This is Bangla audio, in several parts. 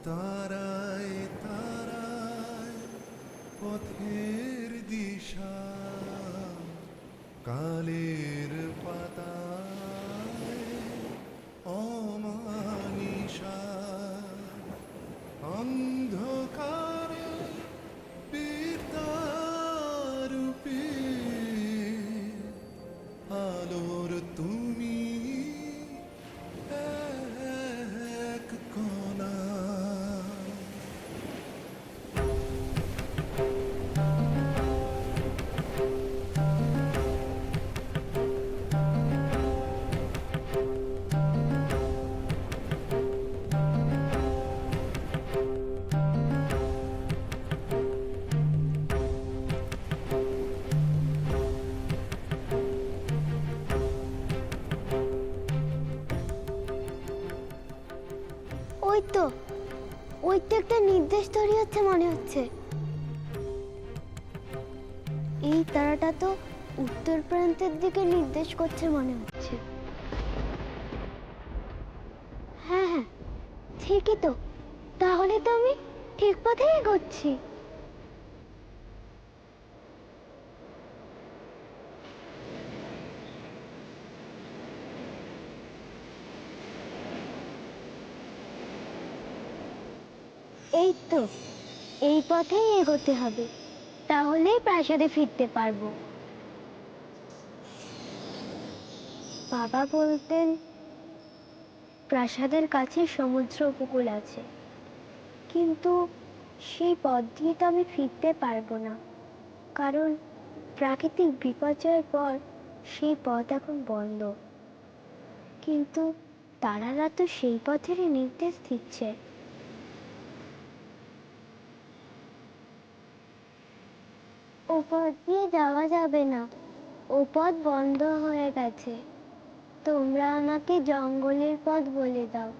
তারায় তারায় পথের দিশা, কালের পাতায় অমানিশা, অন্ধকারে বিদ্যারূপে আলোর তুমি এক কণা। ওই তো, ওই তো একটা নির্দেশ তৈরি হচ্ছে মনে হচ্ছে। এই তারাটা তো উত্তর প্রান্তের দিকে নির্দেশ করছে মনে হচ্ছে। হ্যাঁ হ্যাঁ, ঠিকই তো। তাহলে তো আমি ঠিক পথেই এগোচ্ছি। এই তো, এই পথেই এগোতে হবে, তাহলেই প্রাসাদে ফিরতে পারবো। বাবা বলতেন প্রাসাদের কাছে সমুদ্র উপকূল আছে, কিন্তু সেই পথ দিয়ে তো আমি ফিরতে পারবো না, কারণ প্রাকৃতিক বিপর্যয়ের পর সেই পথ এখন বন্ধ। কিন্তু তারারা তো সেই পথেরই নির্দেশ দিচ্ছে। ও পথ দিয়ে যাওয়া যাবে না, ও পথ বন্ধ হয়ে গেছে। তোমরা আমাকে জঙ্গলের পথ বলে দাও।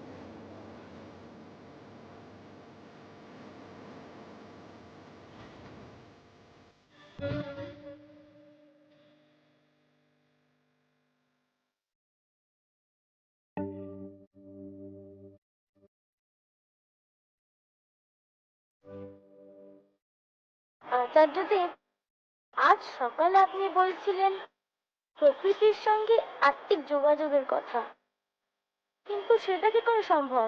আচার্যদেব, আজ সকালে আপনি বলছিলেন প্রকৃতির সঙ্গে আত্মিক যোগাযোগের কথা, কিন্তু সেটা কি করে সম্ভব?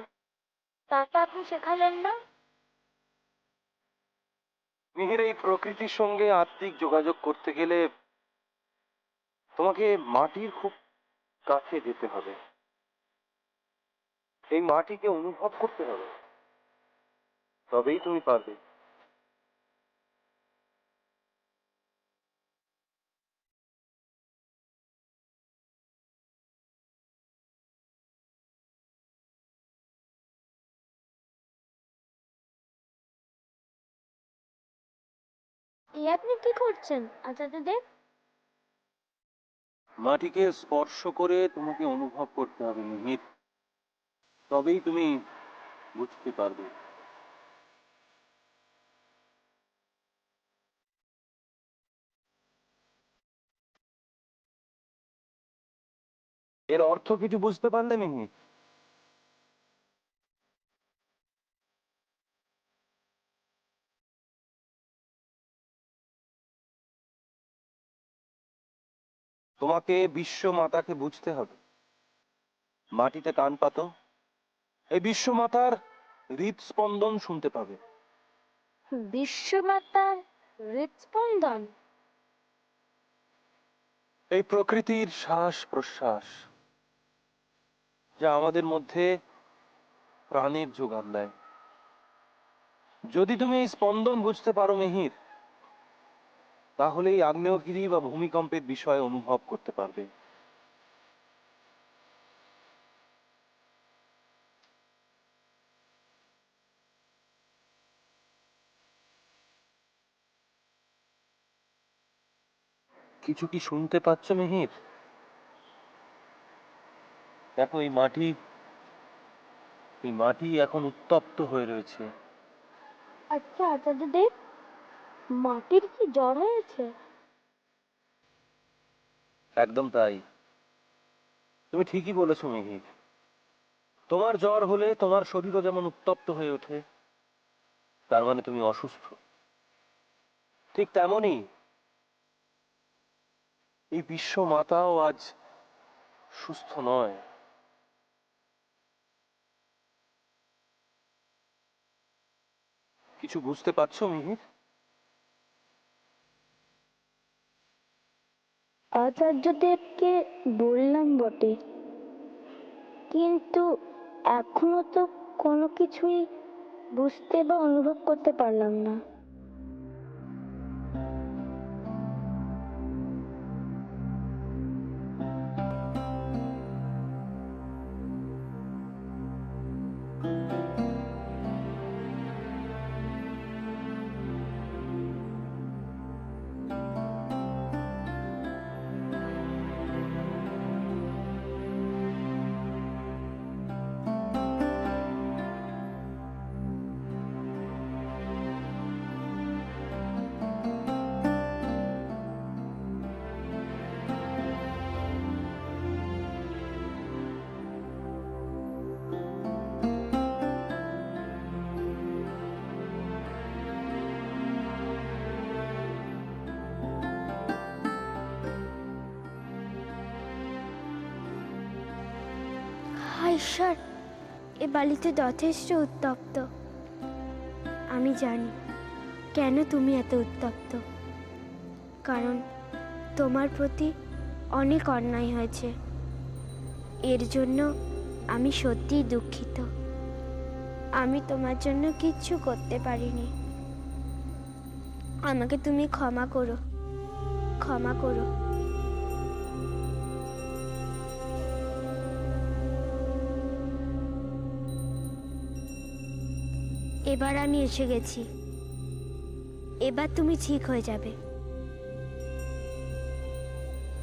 তাটা আপনি শেখালেন না। মিহির, এই প্রকৃতির সঙ্গে আত্মিক যোগাযোগ করতে গেলে তোমাকে মাটির খুব কাছে যেতে হবে, এই মাটিকে অনুভব করতে হবে, তবেই তুমি পারবে। এই আপনি কি করছেন আচার্যদেব? মাটিকে স্পর্শ করে তোমাকে অনুভব করতে হবে মিহির, তবেই তুমি বুঝতে পারবে। এর অর্থ কিছু বুঝতে পারলে মিহির? তোমাকে বিশ্ব মাতাকে বুঝতে হবে। মাটিতে কান পাতো, এই বিশ্ব মাতার হৃদস্পন্দন শুনতে পাবে। বিশ্বমাতার হৃদস্পন্দন? এই প্রকৃতির শ্বাস প্রশ্বাস, যা আমাদের মধ্যে প্রাণের যোগান দেয়। যদি তুমি এই স্পন্দন বুঝতে পারো মিহির, তাহলেই আগ্নেয়গিরি বা ভূমিকম্পের বিষয়ে অনুভব করতে পারবে। কিছু কি শুনতে পাচ্ছ মিহির? দেখো, এই মাটি এখন উত্তপ্ত হয়ে রয়েছে। আচ্ছা আচার্যদেব, মাটির কি জ্বর হয়েছে? একদম তাই, তুমি ঠিকই বলেছো মিহির। তোমার জ্বর হলে তোমার শরীরও যেমন উত্তপ্ত হয়ে ওঠে, তার মানে তুমি অসুস্থ। ঠিক তেমনই এই বিশ্ব মাতাও আজ সুস্থ নয়। কিছু বুঝতে পারছো মিহির? আচার্যদেবকে বললাম বটে, কিন্তু এখনো তো কোনো কিছুই বুঝতে বা অনুভব করতে পারলাম না। হায় ঈশ্বর, এ বালিতে যথেষ্ট উত্তপ্ত। আমি জানি কেন তুমি এত উত্তপ্ত। কারণ তোমার প্রতি অনেক অন্যায় হয়েছে। এর জন্য আমি সত্যিই দুঃখিত। আমি তোমার জন্য কিচ্ছু করতে পারিনি। আমাকে তুমি ক্ষমা করো, ক্ষমা করো। এবার আমি এসে গেছি। এবার তুমি ঠিক হয়ে যাবে।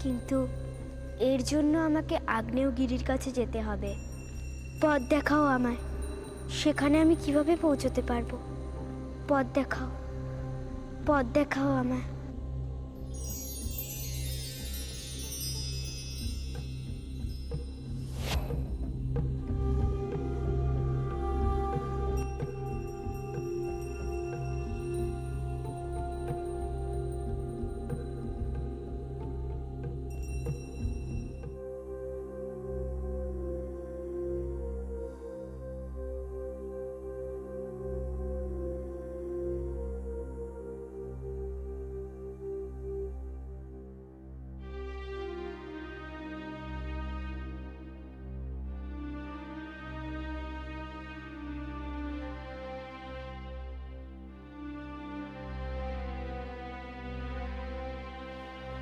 কিন্তু এর জন্য আমাকে আগ্নেয়গিরির কাছে যেতে হবে। পথ দেখাও আমায়, সেখানে আমি কিভাবে পৌঁছতে পারবো? পথ দেখাও, পথ দেখাও আমায়।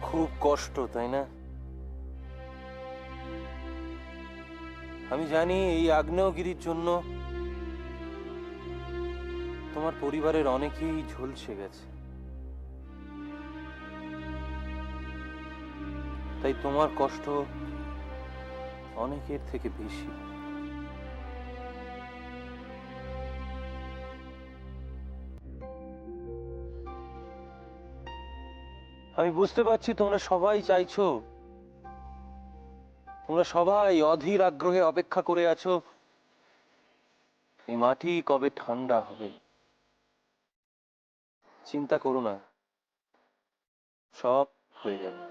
খুব কষ্ট, তাই না? আমি জানি এই আগ্নেয়গিরির জন্য তোমার পরিবারের অনেকেই ঝলসে গেছে। তাই তোমার কষ্ট অনেকের থেকে বেশি। আমি বুঝতে পারছি তোমরা সবাই চাইছো, তোমরা সবাই অধীর আগ্রহে অপেক্ষা করে আছো এই মাটি কবে ঠান্ডা হবে। চিন্তা করো না, সব হয়ে যাবে।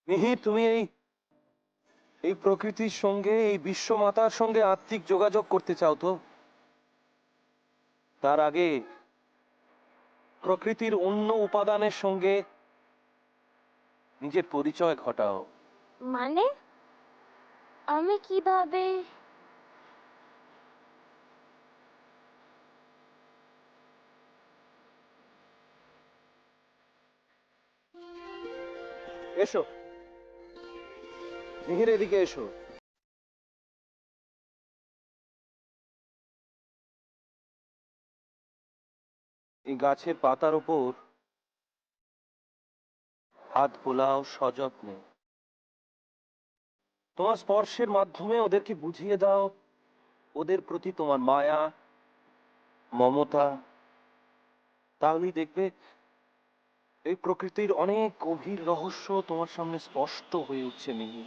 মিহির, তুমি এই এই প্রকৃতির সঙ্গে, এই বিশ্ব মাতার সঙ্গে আত্মিক যোগাযোগ করতে চাও তো? তার আগে প্রকৃতির অন্য উপাদানের সঙ্গে নিজের পরিচয় ঘটাও। মানে আমি কিভাবে? এসো মিহির, এদিকে এসো। এই গাছের পাতার উপর হাত বোলাও সযত্নে। তোমার স্পর্শের মাধ্যমে ওদেরকে বুঝিয়ে দাও ওদের প্রতি তোমার মায়া, মমতা। তাহলেই দেখবে এই প্রকৃতির অনেক গভীর রহস্য তোমার সামনে স্পষ্ট হয়ে উঠছে মিহি।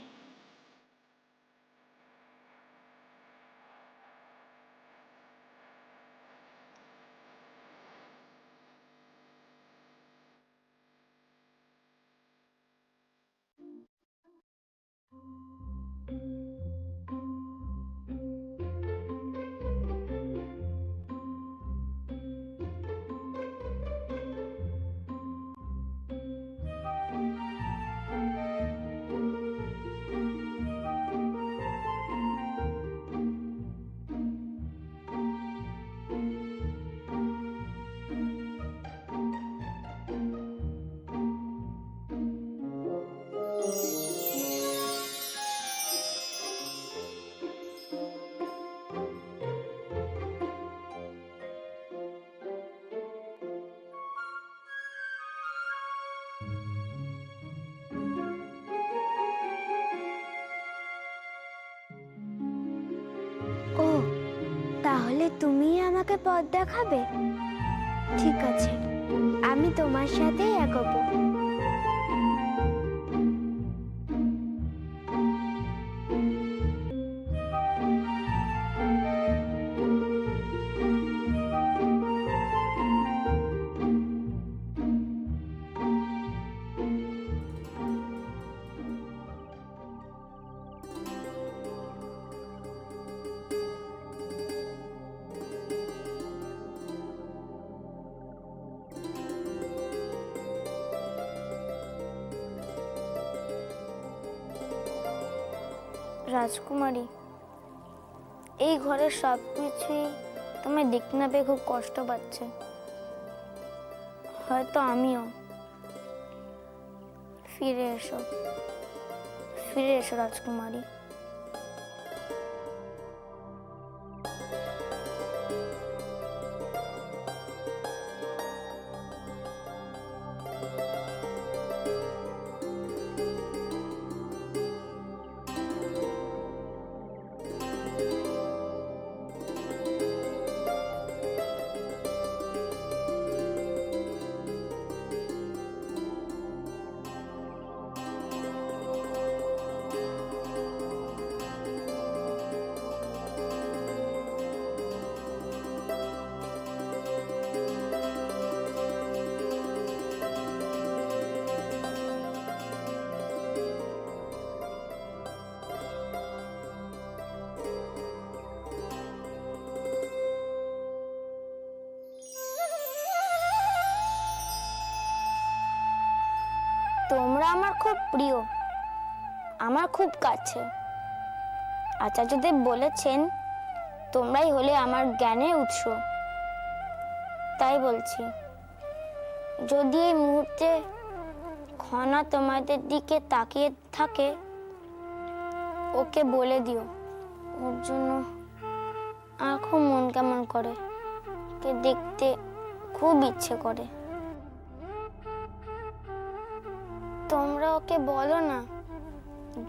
ও, তাহলে তুমি আমাকে পথ দেখাবে? ঠিক আছে, আমি তোমার সাথেই এগোবো। রাজকুমারী, এই ঘরের সব কিছুই তোমায় দেখতে না পেয়ে খুব কষ্ট পাচ্ছে, হয়তো আমিও। ফিরে এসো, ফিরে এসো রাজকুমারী। তোমরা আমার খুব প্রিয়, আমার খুব কাছে। আচার্যদেব বলেছেন তোমরাই হলে আমার জ্ঞানের উৎস। তাই বলছি, যদি এই মুহূর্তে খনা তোমাদের দিকে তাকিয়ে থাকে, ওকে বলে দিও ওর জন্য আমার খুব মন কেমন করে, ওকে দেখতে খুব ইচ্ছে করে। তোমরা ওকে বলো না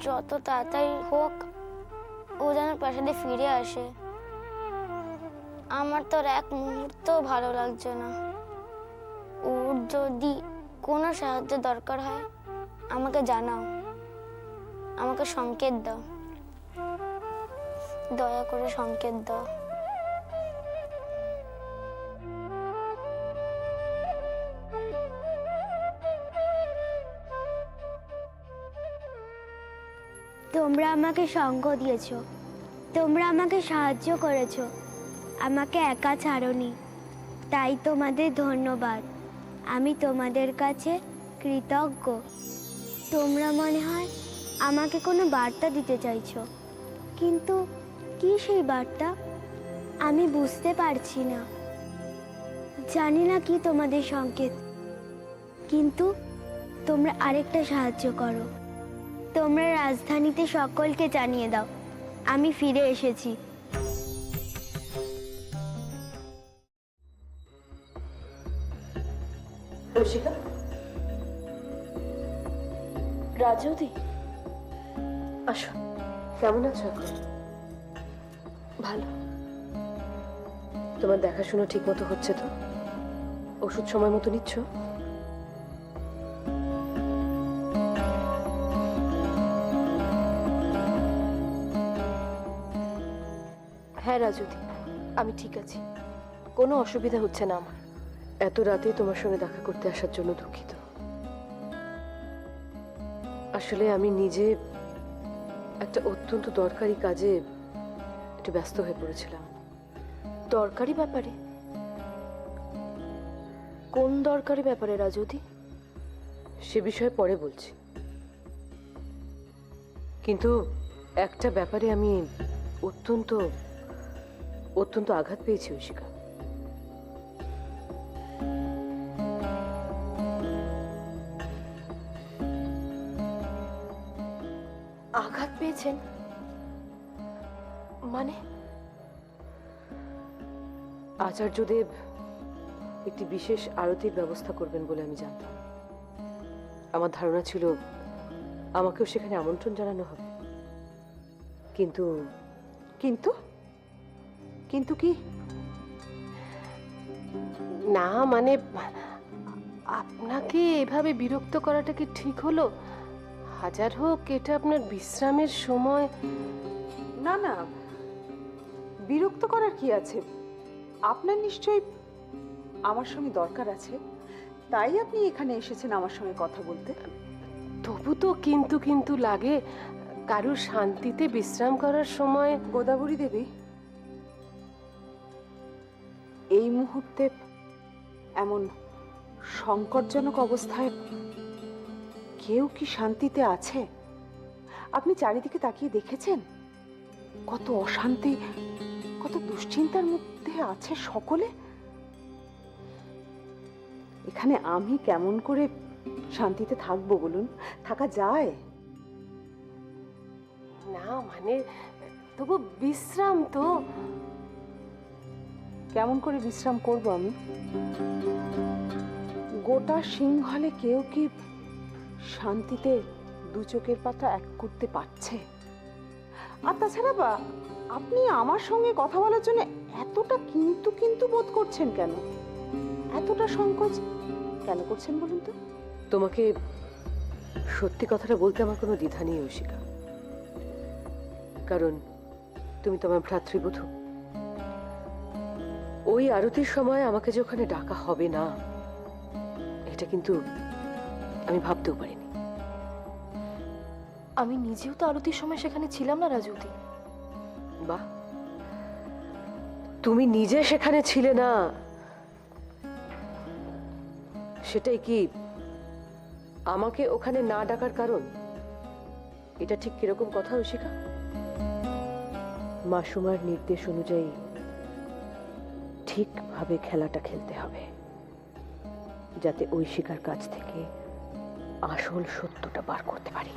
যত তাড়াতাড়ি হোক ও যেন প্রাসাদে ফিরে আসে। আমার তো আর এক মুহূর্ত ভালো লাগছে না। ওর যদি কোনো সাহায্য দরকার হয় আমাকে জানাও, আমাকে সংকেত দাও, দয়া করে সংকেত দাও। তোমরা আমাকে সঙ্গ দিয়েছো, তোমরা আমাকে সাহায্য করেছো, আমাকে একা ছাড়োনি, তাই তোমাদের ধন্যবাদ। আমি তোমাদের কাছে কৃতজ্ঞ। তোমরা মনে হয় আমাকে কোনো বার্তা দিতে চাইছো, কিন্তু কি সেই বার্তা আমি বুঝতে পারছি না। জানি না কি তোমাদের সংকেত, কিন্তু তোমরা আরেকটা সাহায্য করো। তোমরা রাজধানীতে সকলকে জানিয়ে দাও আমি ফিরে এসেছি। রসিকা, রাজৌদি, আসো। কেমন আছো এখন? ভালো। তোমার দেখাশোনা ঠিক মতো হচ্ছে তো? ওষুধ সময় মতো নিচ্ছ? হ্যাঁ রাজুদি, আমি ঠিক আছি, কোনো অসুবিধা হচ্ছে না আমার। এত রাতে তোমার সঙ্গে দেখা করতে আসার জন্য দুঃখিত। আসলে আমি নিজে একটা অত্যন্ত দরকারি কাজে একটু ব্যস্ত হয়ে পড়েছিলাম। দরকারি ব্যাপারে? কোন দরকারি ব্যাপারে রাজুদি? সে বিষয়ে পরে বলছি, কিন্তু একটা ব্যাপারে আমি অত্যন্ত অত্যন্ত আঘাত পেয়েছি ঐশিকা। আঘাত পেয়েছেন মানে? আচার্যদেব একটি বিশেষ আরতির ব্যবস্থা করবেন বলে আমি জানতাম। আমার ধারণা ছিল আমাকেও সেখানে আমন্ত্রণ জানানো হবে, কিন্তু কিন্তু কিন্তু কি? না মানে আপনাকে এভাবে বিরক্ত করাটা কি ঠিক হলো? হাজার হোক এটা আপনার বিশ্রামের সময়। না না, বিরক্ত করার কি আছে? আপনার নিশ্চয়ই আমার সঙ্গে দরকার আছে, তাই আপনি এখানে এসেছেন আমার সঙ্গে কথা বলতে। তবু তো কিন্তু কিন্তু লাগে, কারুর শান্তিতে বিশ্রাম করার সময়। গোদাবরী দেবী, এই মুহূর্তে এমন সংকটজনক অবস্থায় কেউ কি শান্তিতে আছে? আপনি চারিদিকে তাকিয়ে দেখেছেন কত অশান্তি, কত দুশ্চিন্তার মধ্যে আছে সকলে। এখানে আমি কেমন করে শান্তিতে থাকবো বলুন? থাকা যায়? না মানে তবু বিশ্রাম তো। কেমন করে বিশ্রাম করব আমি? গোটা সিংহলে কেউ কি শান্তিতে দু চোখের পাতা এক করতে পারছে? আর তাছাড়া আপনি আমার সঙ্গে কথা বলার জন্য এতটা কিন্তু কিন্তু বোধ করছেন কেন? এতটা সংকোচ কেন করছেন বলুন তো? তোমাকে সত্যি কথাটা বলতে আমার কোনো দ্বিধা নেই ঐশিকা, কারণ তুমি তো আমার ভ্রাতৃবধূ। ওই আরতির সময় আমাকে যে ওখানে ডাকা হবে না, এটা কিন্তু আমি ভাবতেও পারিনি। আমি নিজেও তো আরতির সময় সেখানে ছিলাম না রাজুদি। বাহ, তুমি নিজে সেখানে ছিলে না, সেটাই কি আমাকে ওখানে না ডাকার কারণ? এটা ঠিক কিরকম কথা ঐশিকা? মাসুমার নির্দেশ অনুযায়ী ঠিকভাবে খেলাটা খেলতে হবে, যাতে ঐশিকার কাছ থেকে আসল সত্যটা বার করতে পারি।